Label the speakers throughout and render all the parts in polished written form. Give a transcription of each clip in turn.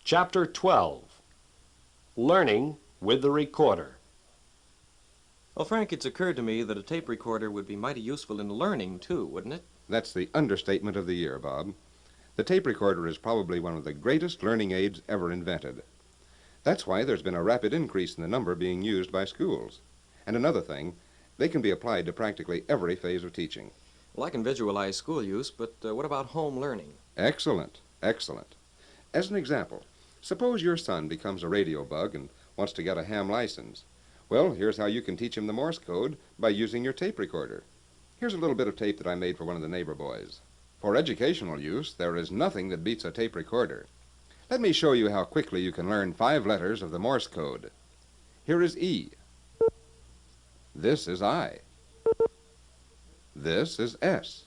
Speaker 1: Chapter 12, Learning with the Recorder.
Speaker 2: Well, Frank, it's occurred to me that a tape recorder would be mighty useful in learning, too, wouldn't it?
Speaker 3: That's the understatement of the year, Bob. The tape recorder is probably one of the greatest learning aids ever invented. That's why there's been a rapid increase in the number being used by schools. And another thing, they can be applied to practically every phase of teaching.
Speaker 2: Well, I can visualize school use, but what about home learning?
Speaker 3: Excellent, excellent. As an example, suppose your son becomes a radio bug and wants to get a ham license. Well, here's how you can teach him the Morse code by using your tape recorder. Here's a little bit of tape that I made for one of the neighbor boys. For educational use, there is nothing that beats a tape recorder. Let me show you how quickly you can learn 5 letters of the Morse code. Here is E. This is I. This is S.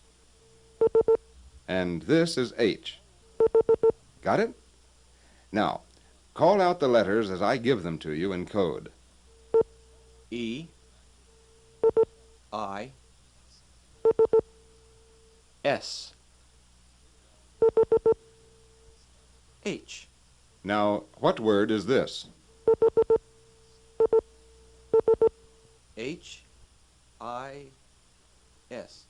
Speaker 3: And this is H. Got it? Now, call out the letters as I give them to you in code.
Speaker 2: E, I, S, H.
Speaker 3: Now, what word is this?
Speaker 2: H, I, S.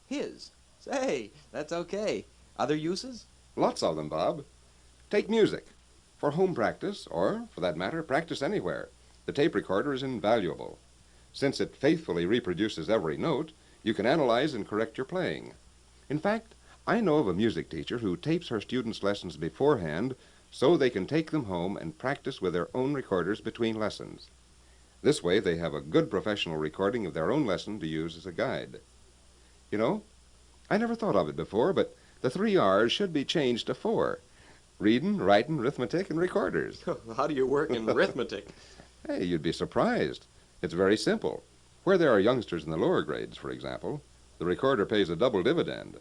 Speaker 2: His. Say, that's okay. Other uses?
Speaker 3: Lots of them, Bob. Take music. For home practice, or, for that matter, practice anywhere, the tape recorder is invaluable. Since it faithfully reproduces every note, you can analyze and correct your playing. In fact, I know of a music teacher who tapes her students' lessons beforehand so they can take them home and practice with their own recorders between lessons. This way, they have a good professional recording of their own lesson to use as a guide. You know, I never thought of it before, but the 3 R's should be changed to 4. Reading, writing, arithmetic, and recorders.
Speaker 2: How do you work in arithmetic?
Speaker 3: Hey, you'd be surprised. It's very simple. Where there are youngsters in the lower grades, for example, the recorder pays a double dividend.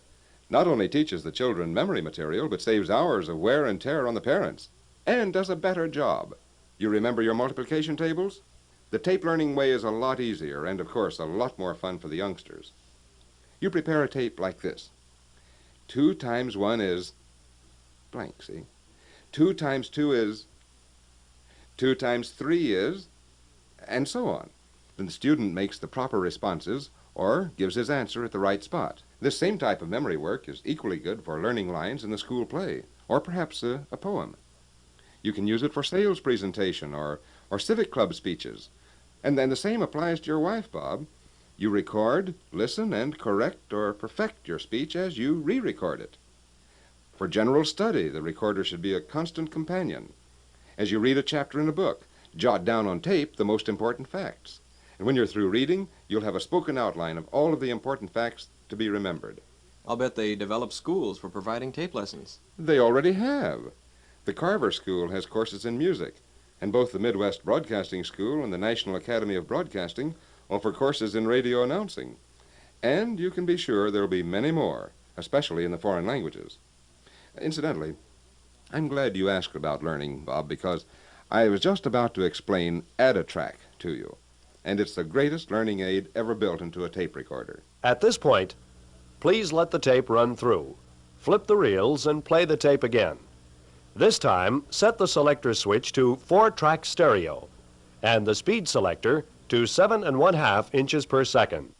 Speaker 3: Not only teaches the children memory material, but saves hours of wear and tear on the parents, and does a better job. You remember your multiplication tables? The tape learning way is a lot easier and, of course, a lot more fun for the youngsters. You prepare a tape like this. 2 times 1 is blank, see? 2 times 2 is, 2 times 3 is, and so on. Then the student makes the proper responses or gives his answer at the right spot. This same type of memory work is equally good for learning lines in the school play, or perhaps a poem. You can use it for sales presentation or civic club speeches. And then the same applies to your wife, Bob. You record, listen, and correct or perfect your speech as you re-record it. For general study, the recorder should be a constant companion. As you read a chapter in a book, jot down on tape the most important facts. And when you're through reading, you'll have a spoken outline of all of the important facts to be remembered.
Speaker 2: I'll bet they develop schools for providing tape lessons.
Speaker 3: They already have. The Carver School has courses in music, and both the Midwest Broadcasting School and the National Academy of Broadcasting offer courses in radio announcing. And you can be sure there'll be many more, especially in the foreign languages. Incidentally, I'm glad you asked about learning, Bob, because I was just about to explain Add-A-Track to you, and it's the greatest learning aid ever built into a tape recorder.
Speaker 1: At this point, please let the tape run through. Flip the reels and play the tape again. This time, set the selector switch to 4-track stereo and the speed selector to 7 1/2 inches per second.